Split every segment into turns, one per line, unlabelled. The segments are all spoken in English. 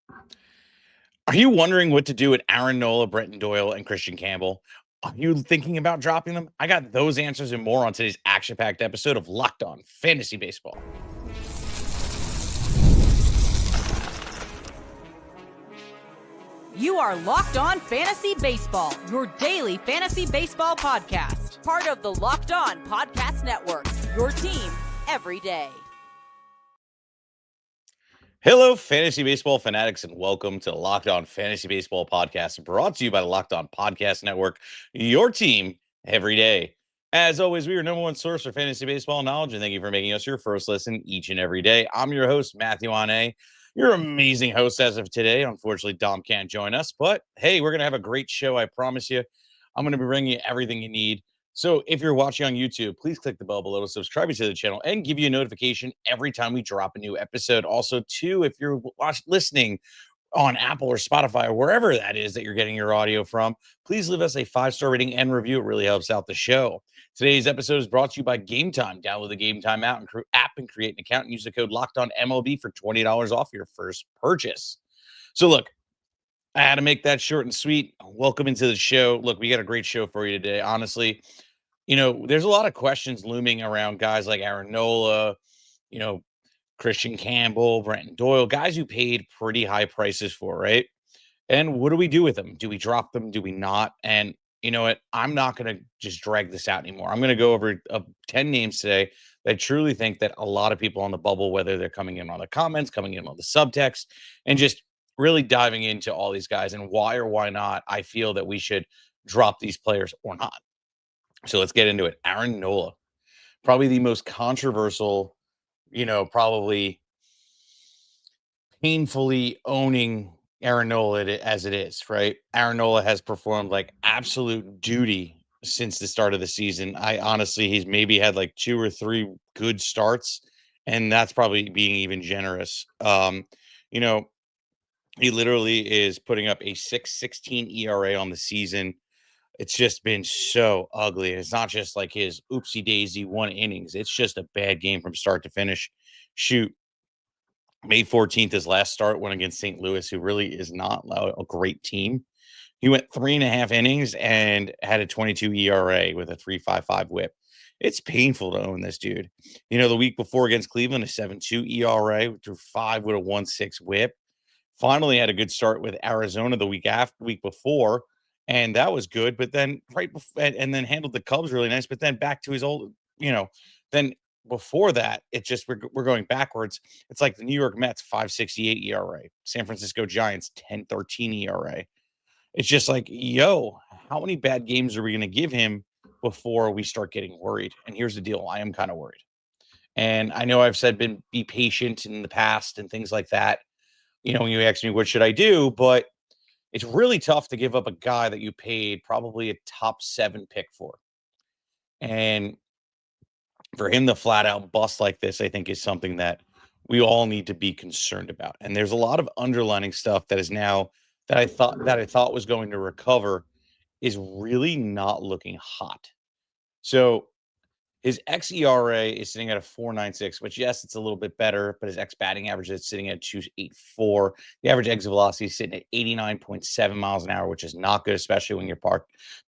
Are you wondering what to do with Aaron Nola, Brenton Doyle, and Christian Campbell? Are you thinking about dropping them? I got those answers and more on today's action-packed episode of Locked On Fantasy Baseball.
You are Locked On Fantasy Baseball, your daily fantasy baseball podcast. Part of the Locked On Podcast Network, your team every day.
Hello, fantasy baseball fanatics, and welcome to the Locked On Fantasy Baseball podcast, brought to you by the Locked On Podcast Network, your team every day. As always, we are your number one source for fantasy baseball knowledge, and thank you for making us your first listen each and every day. I'm your host, Matthew Ane, your amazing host as of today. Unfortunately, Dom can't join us, but hey, we're going to have a great show, I promise you. I'm going to be bringing you everything you need. So if you're watching on YouTube, please click the bell below to subscribe to the channel and give you a notification every time we drop a new episode. Also, too, if you're listening on Apple or Spotify or wherever that is that you're getting your audio from, please leave us a 5-star rating and review. It really helps out the show. Today's episode is brought to you by Game Time. Download the Game Time app and create an account and use the code LOCKEDONMLB for $20 off your first purchase. So look, I had to make that short and sweet. Welcome into the show. Look, we got a great show for you today. Honestly, there's a lot of questions looming around guys like Aaron Nola, you know, Christian Campbell, Brenton Doyle, guys who paid pretty high prices for, right? And what do we do with them? Do we drop them? Do we not? And you know what? I'm not going to just drag this out anymore. I'm going to go over 10 names today that I truly think that a lot of people on the bubble, whether they're coming in on the comments, coming in on the subtext, and just really diving into all these guys and why or why not I feel that we should drop these players or not. So let's get into it. Aaron Nola, probably the most controversial, probably painfully owning Aaron Nola as it is, right? Aaron Nola has performed like absolute duty since the start of the season. He's maybe had like 2 or 3 good starts, and that's probably being even generous. You know, he literally is putting up a 6.16 ERA on the season. It's just been so ugly. And it's not just like his oopsie daisy 1 innings. It's just a bad game from start to finish. Shoot, May 14th, his last start went against St. Louis, who really is not a great team. He went 3.5 innings and had a 22 ERA with a 3.55 whip. It's painful to own this dude. The week before against Cleveland, a 7.2 ERA, through 5 with a 1.6 whip. Finally had a good start with Arizona the week before, and that was good. But then right before, and then handled the Cubs really nice. But then back to his old, then before that, it just we're going backwards. It's like the New York Mets 5.68 ERA, San Francisco Giants 10.13 ERA. It's just like, yo, how many bad games are we going to give him before we start getting worried? And here's the deal: I am kind of worried, and I know I've said be patient in the past and things like that. When you ask me what should I do, but it's really tough to give up a guy that you paid probably a top 7 pick for. And for him to flat out bust like this, I think is something that we all need to be concerned about. And there's a lot of underlining stuff that is now that I thought was going to recover is really not looking hot. So his xERA is sitting at a 4.96, which, yes, it's a little bit better, but his x batting average is sitting at 2.84. The average exit velocity is sitting at 89.7 miles an hour, which is not good, especially when you're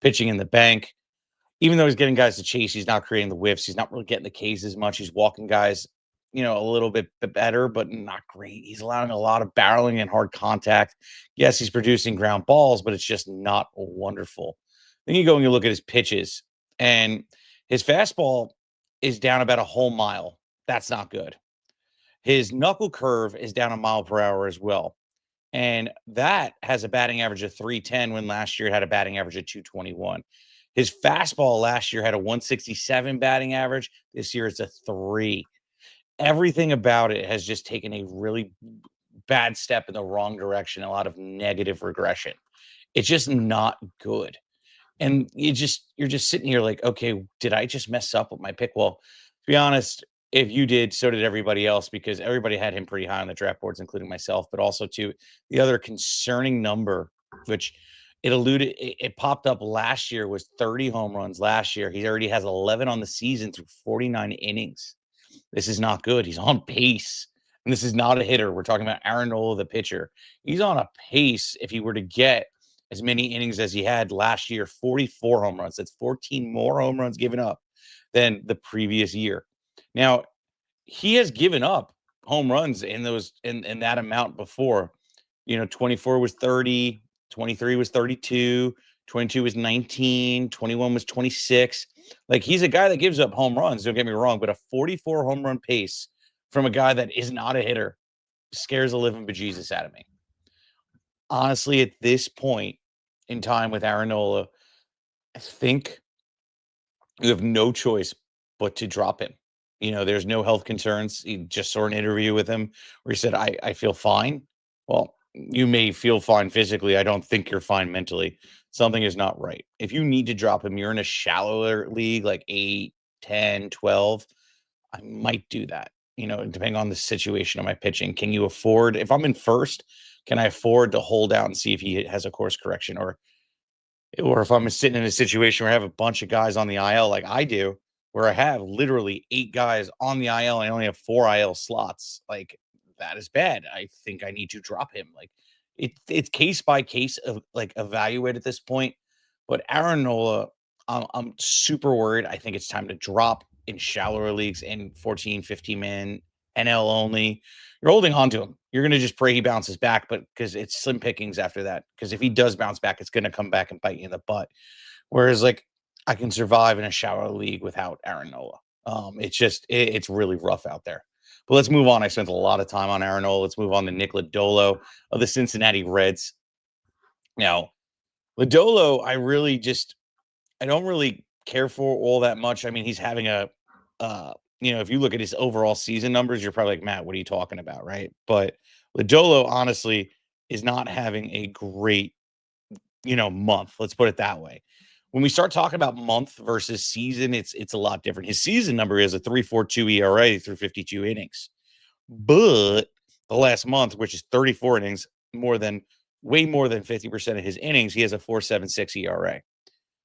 pitching in the bank. Even though he's getting guys to chase, he's not creating the whiffs. He's not really getting the Ks as much. He's walking guys, a little bit better, but not great. He's allowing a lot of barreling and hard contact. Yes, he's producing ground balls, but it's just not wonderful. Then you go and you look at his pitches, and his fastball is down about a whole mile. That's not good. His knuckle curve is down a mile per hour as well. And that has a batting average of 310 when last year it had a batting average of 221. His fastball last year had a 167 batting average. This year it's a 3. Everything about it has just taken a really bad step in the wrong direction, a lot of negative regression. It's just not good. And you're just sitting here like, okay, did I just mess up with my pick? Well, to be honest, if you did, so did everybody else, because everybody had him pretty high on the draft boards, including myself. But also, too, the other concerning number, which it popped up last year, was 30 home runs last year. He already has 11 on the season through 49 innings. This is not good. He's on pace And this is not a hitter. We're talking about Aaron Nola, the pitcher. He's on a pace, if he were to get as many innings as he had last year, 44 home runs. That's 14 more home runs given up than the previous year. Now, he has given up home runs in that amount before. 24 was 30, 23 was 32, 22 was 19, 21 was 26. Like, he's a guy that gives up home runs, don't get me wrong, but a 44 home run pace from a guy that is not a hitter scares the living bejesus out of me. Honestly, at this point in time with Aaron Nola, I think you have no choice but to drop him. There's no health concerns. He just saw an interview with him where he said, I feel fine. Well, you may feel fine physically. I don't think you're fine mentally. Something is not right. If you need to drop him, you're in a shallower league, like 8, 10, 12. I might do that, depending on the situation of my pitching. Can you afford, if I'm in first, can I afford to hold out and see if he has a course correction? Or if I'm sitting in a situation where I have a bunch of guys on the IL like I do, where I have literally 8 guys on the IL and I only have 4 IL slots, like, that is bad. I think I need to drop him. Like, it's case by case of, like, evaluate at this point. But Aaron Nola, I'm super worried. I think it's time to drop in shallower leagues in 14, 15-man NL only. You're holding on to him. You're going to just pray he bounces back, but because it's slim pickings after that. Because if he does bounce back, it's going to come back and bite you in the butt. Whereas, like, I can survive in a shallow league without Aaron Nola. It's really rough out there. But let's move on. I spent a lot of time on Aaron Nola. Let's move on to Nicola Lodolo of the Cincinnati Reds. Now, Lodolo, I don't really care for all that much. I mean, he's having if you look at his overall season numbers, you're probably like, Matt, what are you talking about? Right. But Lodolo, honestly, is not having a great, month. Let's put it that way. When we start talking about month versus season, it's a lot different. His season number is a 3.42 ERA through 52 innings. But the last month, which is 34 innings, way more than 50% of his innings, he has a 4.76 ERA.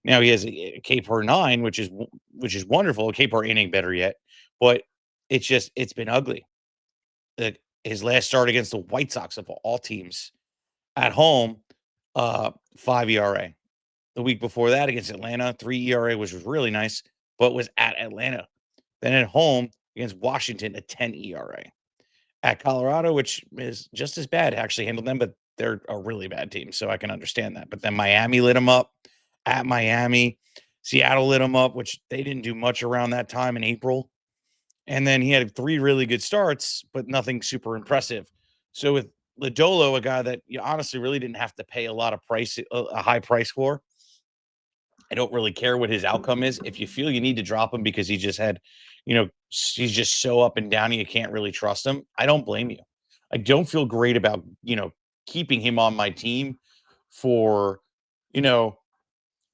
Now he has a K per 9, which is wonderful. A K per inning, better yet. But it's been ugly. His last start against the White Sox of all teams at home, 5 ERA. The week before that against Atlanta, 3 ERA, which was really nice, but was at Atlanta. Then at home against Washington, a 10 ERA. At Colorado, which is just as bad, actually handled them, but they're a really bad team, so I can understand that. But then Miami lit him up. At Miami, Seattle lit him up, which they didn't do much around that time in April. And then he had 3 really good starts, but nothing super impressive. So with Lodolo, a guy that you honestly really didn't have to pay a high price for, I don't really care what his outcome is. If you feel you need to drop him because he just had, he's just so up and down, you can't really trust him. I don't blame you. I don't feel great about, keeping him on my team for, you know,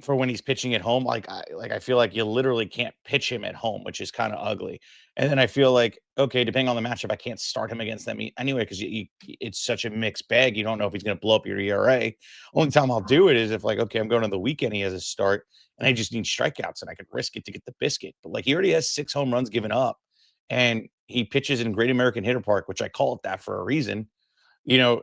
for when he's pitching at home. I feel like you literally can't pitch him at home, which is kind of ugly. And then I feel like, okay, depending on the matchup, I can't start him against them anyway because it's such a mixed bag. You don't know if he's going to blow up your ERA. Only time I'll do it is if, like, okay, I'm going to the weekend, he has a start, and I just need strikeouts, and I could risk it to get the biscuit. But, like, he already has 6 home runs given up, and he pitches in Great American Hitter Park, which I call it that for a reason. You know,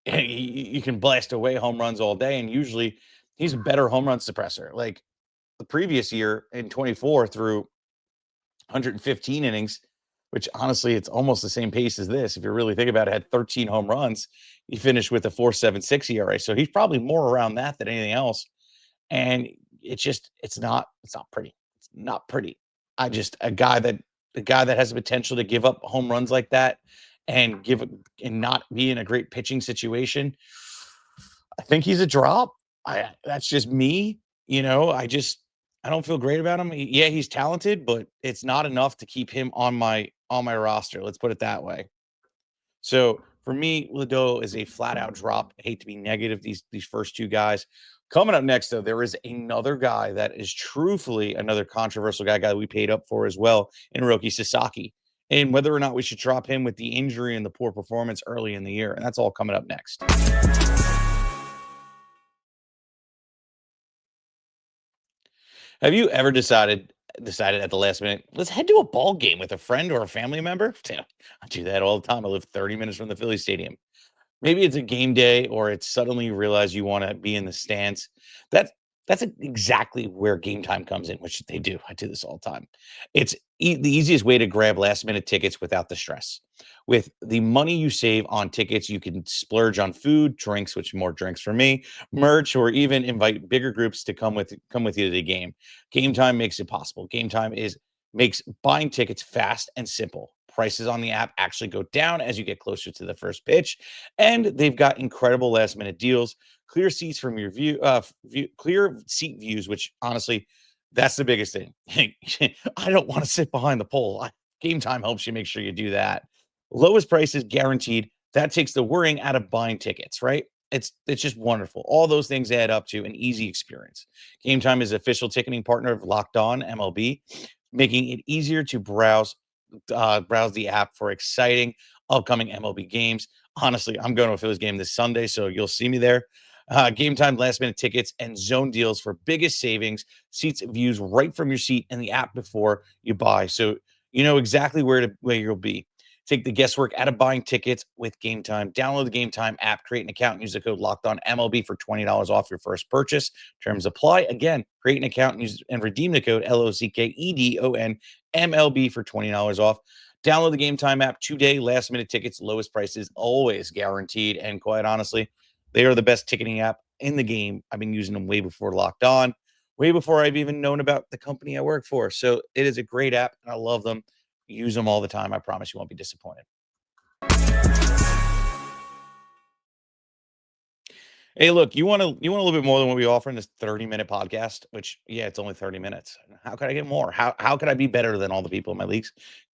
and you can blast away home runs all day, and usually he's a better home run suppressor. Like the previous year in 24 through 115 innings, which honestly, it's almost the same pace as this. If you really think about it, had 13 home runs. He finished with a 4.76 ERA. So he's probably more around that than anything else. And it's not pretty. It's not pretty. A guy that has the potential to give up home runs like that and not be in a great pitching situation. I think he's a drop. That's just me. I don't feel great about him. Yeah, he's talented, but it's not enough to keep him on my roster. Let's put it that way. So for me, Lodolo is a flat out drop. I hate to be negative. These first 2 guys. Coming up next, though, there is another guy that is truthfully another controversial guy we paid up for as well in Roki Sasaki. And whether or not we should drop him with the injury and the poor performance early in the year. And that's all coming up next. Have you ever decided decided at the last minute, let's head to a ball game with a friend or a family member. I do that all the time. I live 30 minutes from the Philly Stadium. Maybe it's a game day or it's suddenly you realize you wanna be in the stands. That's exactly where Game Time comes in, which they do. I do this all the time. It's the easiest way to grab last-minute tickets without the stress. With the money you save on tickets, you can splurge on food, drinks, which more drinks for me, merch, or even invite bigger groups to come with you to the game. Game Time makes it possible. Game Time is makes buying tickets fast and simple. Prices on the app actually go down as you get closer to the first pitch, and they've got incredible last minute deals, clear seats from your clear seat views, which honestly, that's the biggest thing. I don't want to sit behind the pole. Game Time helps you make sure you do that. Lowest prices guaranteed. That takes the worrying out of buying tickets, right? It's just wonderful. All those things add up to an easy experience. Game Time is official ticketing partner of Locked On MLB, making it easier to browse the app for exciting upcoming MLB games. Honestly, I'm going to a Phillies game this Sunday, so you'll see me there. Game Time, last minute tickets, and zone deals for biggest savings, seats views right from your seat in the app before you buy. So you know exactly where you'll be. Take the guesswork out of buying tickets with Game Time. Download the Game Time app, create an account, and use the code Locked On MLB for $20 off your first purchase. Terms apply. Again, create an account and redeem the code LOCKEDON MLB for $20 off. Download the Game Time app today. Last minute tickets, lowest prices, always guaranteed. And quite honestly, they are the best ticketing app in the game. I've been using them way before Locked On, way before I've even known about the company I work for. So it is a great app, and I love them. Use them all the time. I promise you won't be disappointed. Hey, look, you want a little bit more than what we offer in this 30-minute podcast, which yeah, it's only 30 minutes. How could I get more? How could I be better than all the people in my leagues?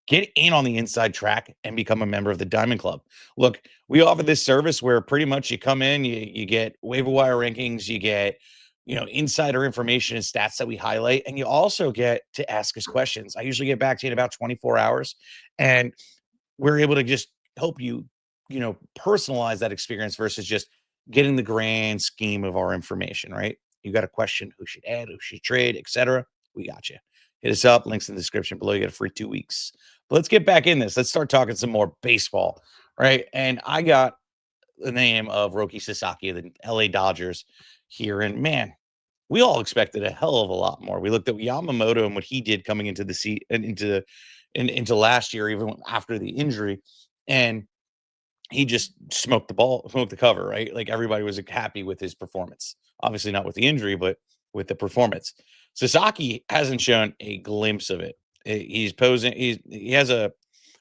Get in on the inside track and become a member of the Diamond Club. Look, we offer this service where pretty much you come in, you get waiver wire rankings, you get insider information and stats that we highlight, and you also get to ask us questions. I usually get back to you in about 24 hours, and we're able to just help you, personalize that experience versus just getting the grand scheme of our information, right? You got a question, who should add, who should trade, etc. We got you. Hit us up. Links in the description below. You get a free 2 weeks. But let's get back in this. Let's start talking some more baseball, right? And I got the name of Roki Sasaki of the LA Dodgers here. And man, we all expected a hell of a lot more. We looked at Yamamoto and what he did coming into the and into last year, even after the injury, and he just smoked the cover, right? Like everybody was happy with his performance. Obviously, not with the injury, but with the performance. Sasaki hasn't shown a glimpse of it. He's posing. He has a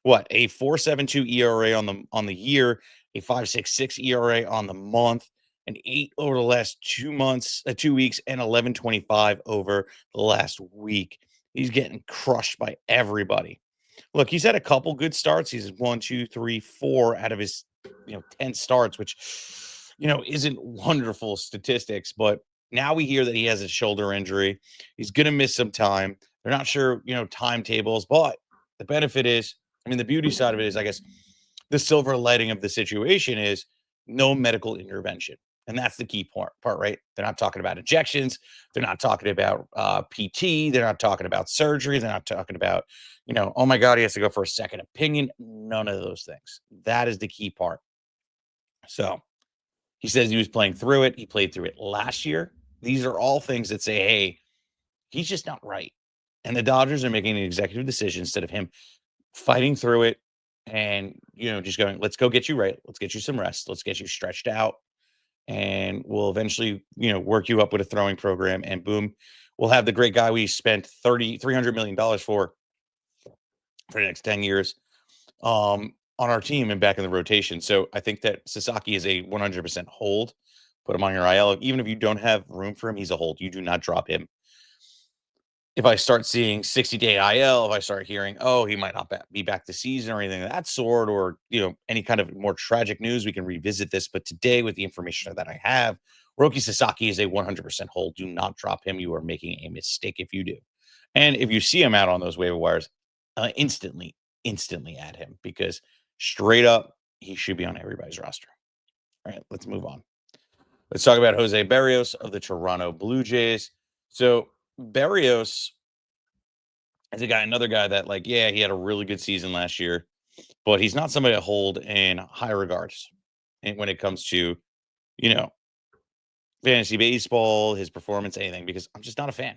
4.72 ERA on the year, a 5.66 ERA on the month, an 8 over the last 2 months, 2 weeks, and 11.25 over the last week. He's getting crushed by everybody. Look, he's had a couple good starts. He's one, two, three, four out of his 10 starts, which isn't wonderful statistics, but now we hear that he has a shoulder injury. He's gonna miss some time. They're not sure, timetables, but the benefit is, I mean, the beauty side of it is, I guess, the silver lighting of the situation is no medical intervention. And that's the key part, right? They're not talking about injections. They're not talking about PT. They're not talking about surgery. They're not talking about, oh my God, he has to go for a second opinion. None of those things. That is the key part. So he says he was playing through it. He played through it last year. These are all things that say, hey, he's just not right. And the Dodgers are making an executive decision instead of him fighting through it and, just going, let's go get you right. Let's get you some rest. Let's get you stretched out. And we'll eventually, work you up with a throwing program. And boom, we'll have the great guy we spent $300 million for the next 10 years on our team and back in the rotation. So I think that Sasaki is a 100% hold. Put him on your IL. Even if you don't have room for him, he's a hold. You do not drop him. If I start seeing 60-day IL, if I start hearing, oh, he might not be back this season or anything of that sort, or any kind of more tragic news, we can revisit this. But today, with the information that I have, Roki Sasaki is a 100% hold. Do not drop him. You are making a mistake if you do. And if you see him out on those waiver wires, instantly add him, because straight up, he should be on everybody's roster. All right, let's move on. Let's talk about Jose Berrios of the Toronto Blue Jays. So Berrios as a guy, another guy that, like, yeah, he had a really good season last year, but he's not somebody to hold in high regards. And when it comes to, you know, fantasy baseball, his performance, anything, because I'm just not a fan.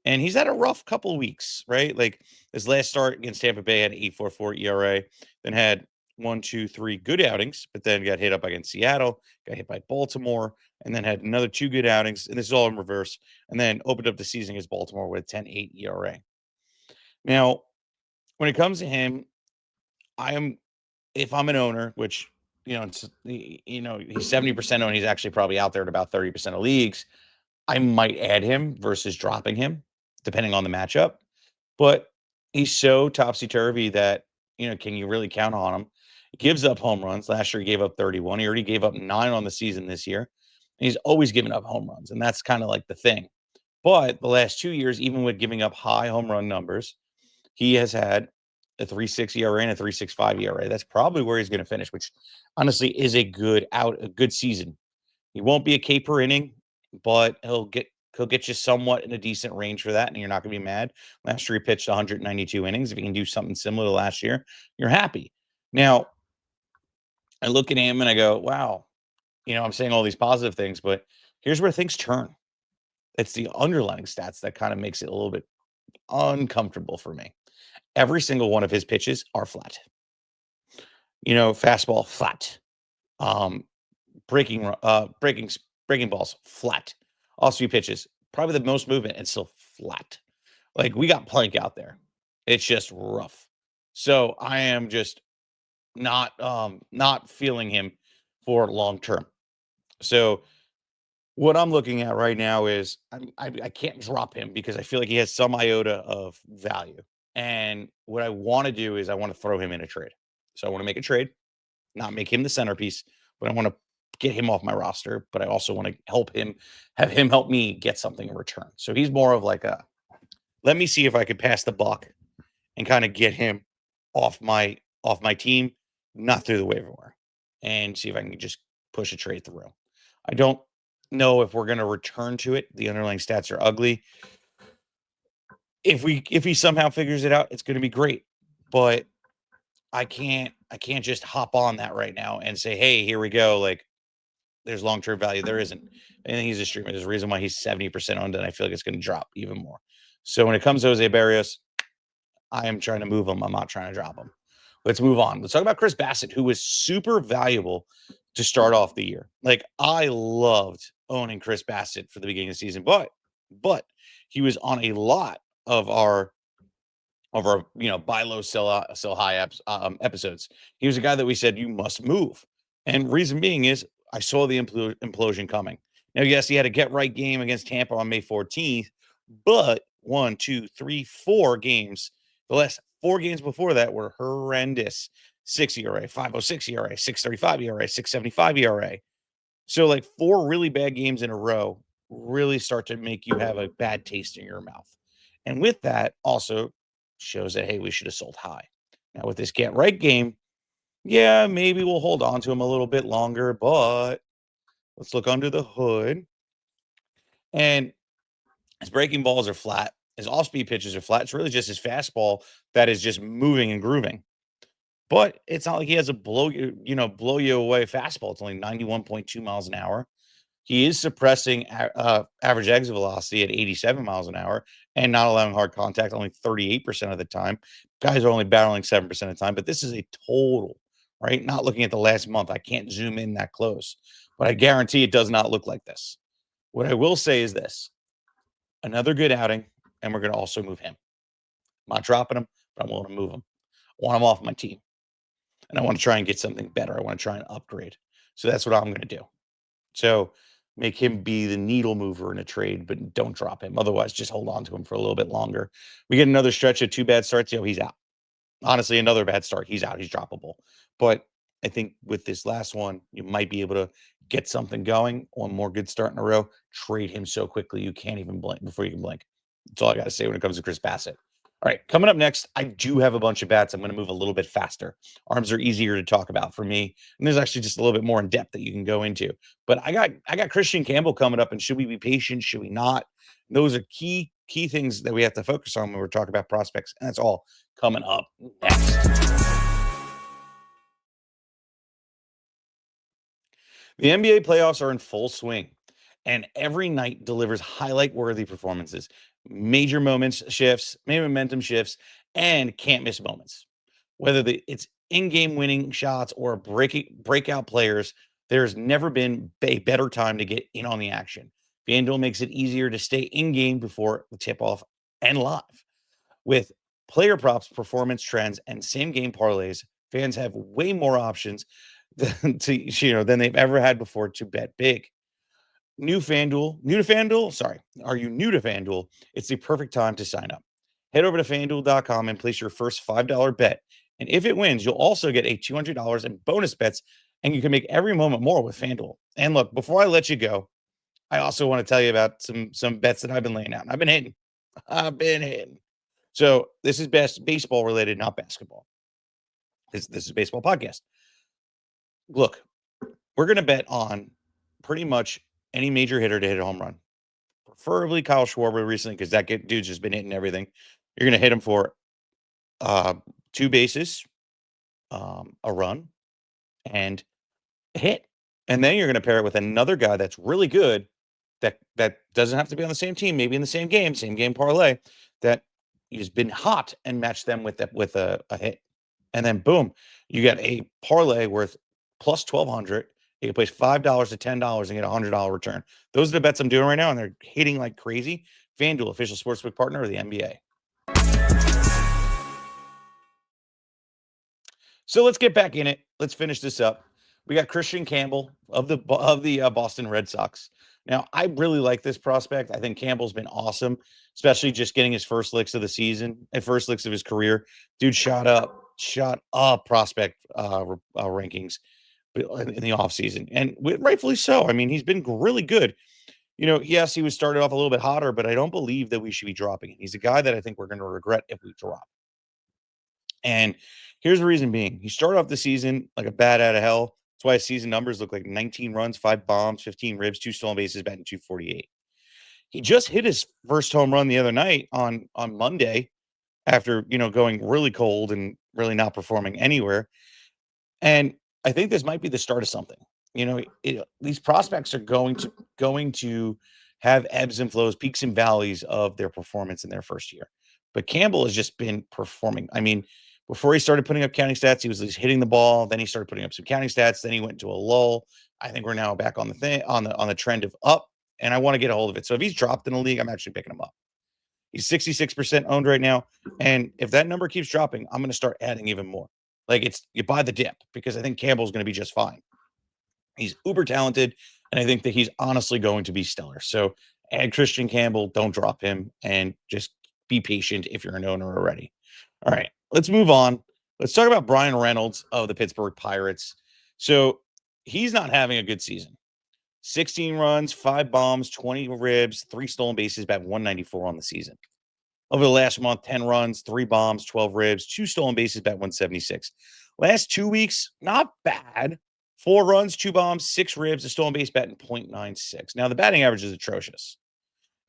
And he's had a rough couple of weeks, right? Like his last start against Tampa Bay had 8.44 ERA, then had 1, 2, 3 good outings, but then got hit up against Seattle, got hit by Baltimore, and then had another 2 good outings. And this is all in reverse. And then opened up the season against Baltimore with 10.8 ERA. Now, when it comes to him, I am, if I'm an owner, which, he's 70% owned, he's actually probably out there at about 30% of leagues. I might add him versus dropping him, depending on the matchup. But he's so topsy-turvy that, can you really count on him? He gives up home runs. Last year, he gave up 31. He already gave up 9 on the season this year. And he's always given up home runs, and that's kind of like the thing. But the last 2 years, even with giving up high home run numbers, he has had a 3.6 ERA and a 3.65 ERA. That's probably where he's going to finish, which honestly is a good season. He won't be a K per inning, but he'll get you somewhat in a decent range for that, and you're not going to be mad. Last year he pitched 192 innings. If you can do something similar to last year, you're happy. Now, I look at him and I go, wow, I'm saying all these positive things, but here's where things turn. It's the underlying stats that kind of makes it a little bit uncomfortable for me. Every single one of his pitches are flat. Fastball flat. Um, breaking balls flat. Off speed pitches, probably the most movement and still flat. Like we got Plank out there. It's just rough. So I am just not feeling him for long term. So what I'm looking at right now is I can't drop him because I feel like he has some iota of value. And what I want to do is I want to throw him in a trade. So I want to make a trade, not make him the centerpiece, but I want to get him off my roster. But I also want to have him help me get something in return. So he's more of like a let me see if I could pass the buck and kind of get him off my team, not through the waiver wire, and see if I can just push a trade through. I don't know if we're going to return to it. The underlying stats are ugly. If he somehow figures it out, it's going to be great. But I can't just hop on that right now and say, hey, here we go. Like there's long-term value. There isn't. I think he's a streamer. There's a reason why he's 70% owned, and I feel like it's going to drop even more. So when it comes to Jose Berrios, I am trying to move him. I'm not trying to drop him. Let's move on. Let's talk about Chris Bassitt, who was super valuable to start off the year. Like I loved owning Chris Bassitt for the beginning of the season, but he was on a lot of our buy low, sell high episodes. He was a guy that we said you must move, and reason being is I saw the implosion coming. Now, yes, he had a get right game against Tampa on May 14th, but 1, 2, 3, 4 games. The last 4 games before that were horrendous. 6 ERA, 5.06 ERA, 6.35 ERA, 6.75 ERA. So, like 4 really bad games in a row really start to make you have a bad taste in your mouth. And with that, also shows that, hey, we should have sold high. Now, with this get right game, yeah, maybe we'll hold on to him a little bit longer, but let's look under the hood. And his breaking balls are flat. His off-speed pitches are flat. It's really just his fastball that is just moving and grooving. But it's not like he has a blow you away fastball. It's only 91.2 miles an hour. He is suppressing average exit velocity at 87 miles an hour and not allowing hard contact only 38% of the time. Guys are only barreling 7% of the time, but this is a total, right? Not looking at the last month. I can't zoom in that close, but I guarantee it does not look like this. What I will say is this. Another good outing, and we're going to also move him. I'm not dropping him, but I'm willing to move him. I want him off my team, and I want to try and get something better. I want to try and upgrade. So that's what I'm going to do. So make him be the needle mover in a trade, but don't drop him. Otherwise, just hold on to him for a little bit longer. We get another stretch of 2 bad starts. He's out. Honestly, another bad start. He's out. He's droppable. But I think with this last one, you might be able to get something going. One more good start in a row. Trade him so quickly you can't even blink before you can blink. That's all I got to say when it comes to Chris Bassitt. All right, coming up next, I do have a bunch of bats. I'm going to move a little bit faster. Arms are easier to talk about for me, and there's actually just a little bit more in depth that you can go into. But I got Christian Campbell coming up, and should we be patient? Should we not? Those are key key things that we have to focus on when we're talking about prospects. And that's all coming up next. The NBA playoffs are in full swing, and every night delivers highlight worthy performances, major moments shifts, major momentum shifts, and can't miss moments. Whether it's in-game winning shots or breakout players, there's never been a better time to get in on the action. FanDuel makes it easier to stay in-game before the tip-off and live. With player props, performance trends, and same-game parlays, fans have way more options than they've ever had before to bet big. New to FanDuel? Sorry. Are you new to FanDuel? It's the perfect time to sign up. Head over to fanduel.com and place your first $5 bet. And if it wins, you'll also get a $200 in bonus bets, and you can make every moment more with FanDuel. And look, before I let you go, I also want to tell you about some bets that I've been laying out. I've been hitting. I've been hitting. So this is best baseball related, not basketball. This is a baseball podcast. Look, we're going to bet on pretty much any major hitter to hit a home run. Preferably Kyle Schwarber recently, because that dude's just been hitting everything. You're going to hit him for two bases, a run, and a hit. And then you're going to pair it with another guy that's really good that doesn't have to be on the same team, maybe in the same game parlay, that has been hot, and match them with a hit. And then boom, you get a parlay worth plus 1,200. You can place $5 to $10 and get a $100 return. Those are the bets I'm doing right now, and they're hitting like crazy. FanDuel, official sportsbook partner of the NBA. So let's get back in it. Let's finish this up. We got Christian Campbell of the Boston Red Sox. Now, I really like this prospect. I think Campbell's been awesome, especially just getting his first licks of the season and first licks of his career. Dude shot up prospect rankings in the offseason, and rightfully so. I mean, he's been really good. Yes, he was started off a little bit hotter, but I don't believe that we should be dropping him. He's a guy that I think we're going to regret if we drop. And here's the reason being: he started off the season like a bat out of hell. That's why his season numbers look like 19 runs, 5 bombs, 15 ribs, 2 stolen bases, batting 248. He just hit his first home run the other night on Monday after going really cold and really not performing anywhere. And I think this might be the start of something. These prospects are going to have ebbs and flows, peaks and valleys of their performance in their first year. But Campbell has just been performing. I mean, before he started putting up counting stats, he was just hitting the ball. Then he started putting up some counting stats. Then he went into a lull. I think we're now back on the trend of up, and I want to get a hold of it. So if he's dropped in the league, I'm actually picking him up. He's 66% owned right now, and if that number keeps dropping, I'm going to start adding even more. Like, you buy the dip, because I think Campbell's going to be just fine. He's uber talented, and I think that he's honestly going to be stellar. So add Christian Campbell, don't drop him, and just be patient if you're an owner already. All right, let's move on. Let's talk about Brian Reynolds of the Pittsburgh Pirates. So he's not having a good season. 16 runs, 5 bombs, 20 ribs, 3 stolen bases, bat 194 on the season. Over the last month, 10 runs, 3 bombs, 12 ribs, 2 stolen bases, bat 176. Last 2 weeks, not bad. 4 runs, 2 bombs, 6 ribs, a stolen base, batting .96. Now, the batting average is atrocious.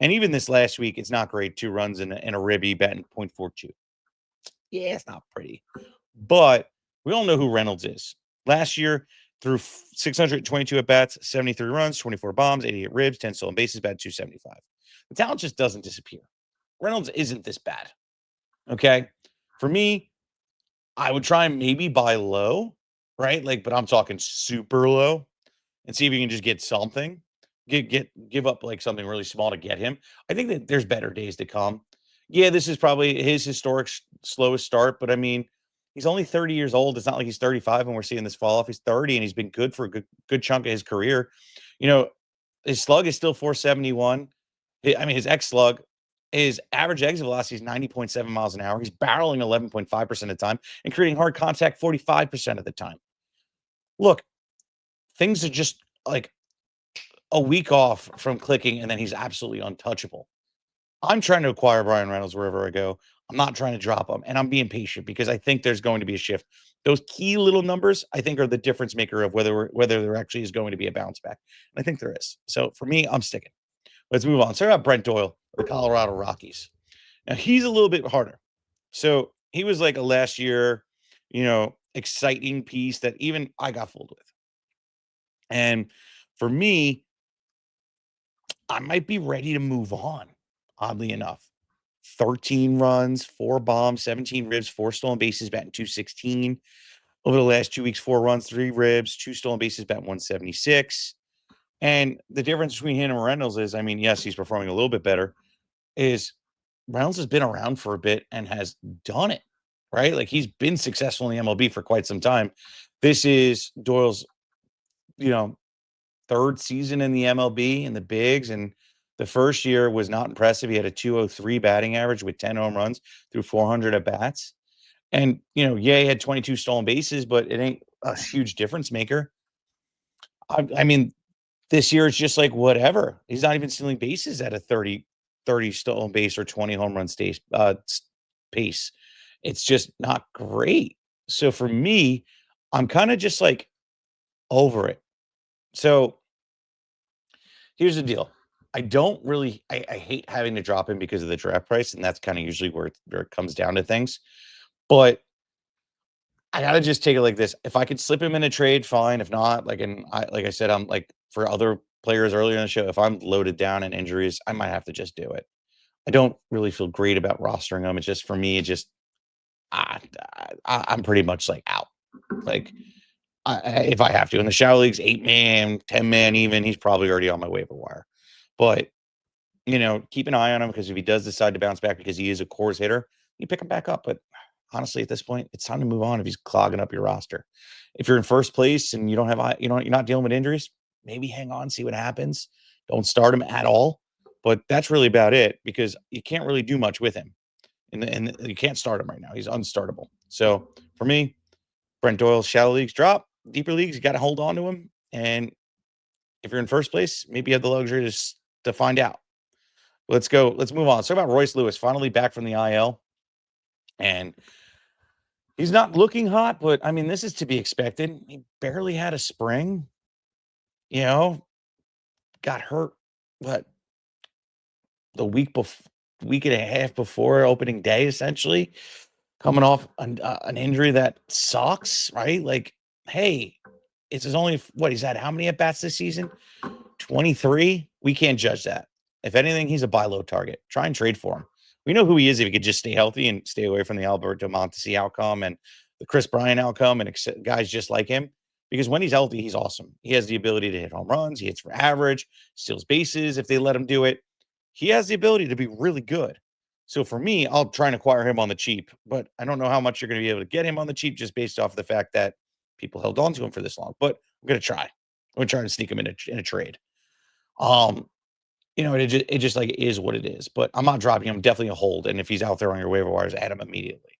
And even this last week, it's not great. 2 runs and a ribby, batting .42. Yeah, it's not pretty. But we all know who Reynolds is. Last year, through 622 at-bats, 73 runs, 24 bombs, 88 ribs, 10 stolen bases, batting .275. The talent just doesn't disappear. Reynolds isn't this bad. Okay? For me, I would try and maybe buy low, right? But I'm talking super low, and see if you can just get something. Give up something really small to get him. I think that there's better days to come. Yeah, this is probably his historic slowest start, but I mean, he's only 30 years old. It's not like he's 35 and we're seeing this fall off. He's 30 and he's been good for a good chunk of his career. His slug is still 471. His X slug, his average exit velocity is 90.7 miles an hour. He's barreling 11.5% of the time and creating hard contact 45% of the time. Look, things are just like a week off from clicking, and then he's absolutely untouchable. I'm trying to acquire Brian Reynolds wherever I go. I'm not trying to drop him, and I'm being patient because I think there's going to be a shift. Those key little numbers, I think, are the difference maker of whether there actually is going to be a bounce back. And I think there is. So for me, I'm sticking. Let's move on. Let's talk about Brent Doyle the Colorado Rockies. Now he's a little bit harder. So he was like a last year, exciting piece that even I got fooled with. And for me, I might be ready to move on, oddly enough. 13 runs, 4 bombs, 17 ribs, 4 stolen bases, batting 216. Over the last 2 weeks, 4 runs, 3 ribs, 2 stolen bases, batting 176. And the difference between him and Reynolds is, I mean, yes, he's performing a little bit better, is Reynolds has been around for a bit and has done it, right? Like he's been successful in the MLB for quite some time. This is Doyle's, you know, third season in the MLB in the bigs. And the first year was not impressive. He had a 203 batting average with 10 home runs through 400 at bats. And, yeah, he had 22 stolen bases, but it ain't a huge difference maker. I mean, this year it's just like whatever. He's not even stealing bases at a 30 stolen base or 20 home run pace. It's just not great. So for me, I'm kind of just like over it. So here's the deal. I don't really I hate having to drop him because of the draft price, and that's kind of usually where it comes down to things. But I gotta just take it like this. If I could slip him in a trade, fine. If not, like I said, I'm like for other players earlier in the show, if I'm loaded down in injuries, I might have to just do it. I don't really feel great about rostering them. It's just for me, it just I'm pretty much like out. Like if I have to in the shower leagues, 8-man, 10-man, even he's probably already on my waiver wire. But keep an eye on him because if he does decide to bounce back because he is a cores hitter, you pick him back up. But honestly, at this point, it's time to move on if he's clogging up your roster. If you're in first place and you don't have, you're not dealing with injuries, maybe hang on, see what happens. Don't start him at all. But that's really about it because you can't really do much with him. And you can't start him right now. He's unstartable. So for me, Brent Doyle, shallow leagues drop, deeper leagues, you got to hold on to him. And if you're in first place, maybe you have the luxury to find out. Let's go. Let's move on. Let's talk about Royce Lewis, finally back from the IL. And he's not looking hot, but I mean, this is to be expected. He barely had a spring, got hurt, what, the week and a half before opening day, essentially, coming off an injury that sucks, right? Like, hey, it's his only, he's had how many at bats this season? 23. We can't judge that. If anything, he's a buy low target. Try and trade for him. We know who he is if he could just stay healthy and stay away from the Alberto Mondesi outcome and the Chris Bryant outcome and guys just like him. Because when he's healthy, he's awesome. He has the ability to hit home runs. He hits for average, steals bases if they let him do it. He has the ability to be really good. So for me, I'll try and acquire him on the cheap, but I don't know how much you're going to be able to get him on the cheap just based off the fact that people held on to him for this long. But I'm going to try. I'm going to try and sneak him in a trade. It just like is what it is. But I'm not dropping him. Definitely a hold. And if he's out there on your waiver wires, add him immediately.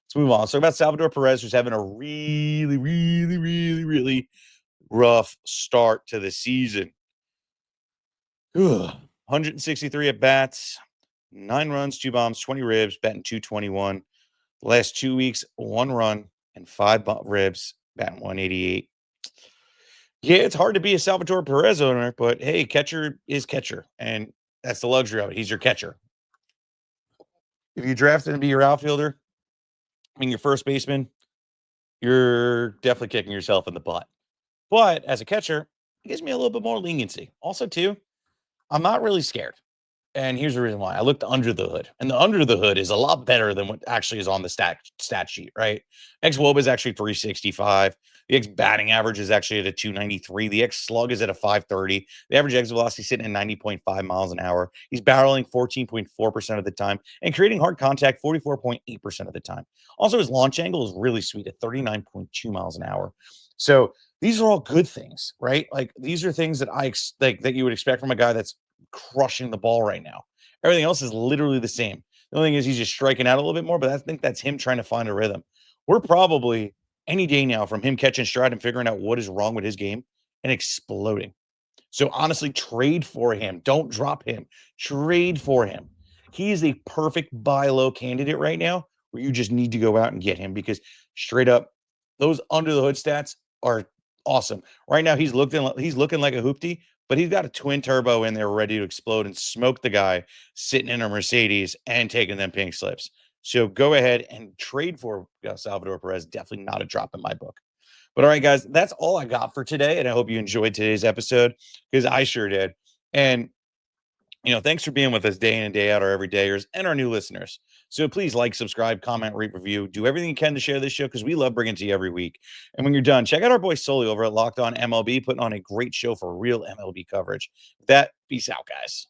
Let's move on. Let's talk about Salvador Perez, who's having a really, really, really, really rough start to the season. 163 at bats, 9 runs, 2 bombs, 20 ribs, batting 221. The last 2 weeks, 1 run and 5 ribs, batting 188. Yeah, it's hard to be a Salvador Perez owner, but hey, catcher is catcher, and that's the luxury of it. He's your catcher. If you draft him to be your outfielder, your first baseman, you're definitely kicking yourself in the butt. But as a catcher, it gives me a little bit more leniency. Also, too, I'm not really scared. And here's the reason why. I looked under the hood, and the under the hood is a lot better than what actually is on the stat sheet, right? X-WOBA is actually 365. The X batting average is actually at a 293. The X slug is at a 530. The average exit velocity is sitting at 90.5 miles an hour. He's barreling 14.4% of the time and creating hard contact 44.8% of the time. Also, his launch angle is really sweet at 39.2 miles an hour. So these are all good things, right? Like these are things that that you would expect from a guy that's crushing the ball right now. Everything else is literally the same. The only thing is he's just striking out a little bit more, but I think that's him trying to find a rhythm. We're probably any day now from him catching stride and figuring out what is wrong with his game and exploding. So honestly, trade for him. Don't drop him. Trade for him. He is a perfect buy low candidate right now where you just need to go out and get him because straight up, those under the hood stats are awesome. Right now, he's looking like a hoopty, but he's got a twin turbo in there ready to explode and smoke the guy sitting in a Mercedes and taking them pink slips. So go ahead and trade for Salvador Perez. Definitely not a drop in my book. But all right, guys, that's all I got for today. And I hope you enjoyed today's episode because I sure did. And thanks for being with us day in and day out, our everydayers and our new listeners. So please like, subscribe, comment, rate, review, do everything you can to share this show because we love bringing it to you every week. And when you're done, check out our boy Sully over at Locked On MLB, putting on a great show for real MLB coverage. With that, peace out, guys.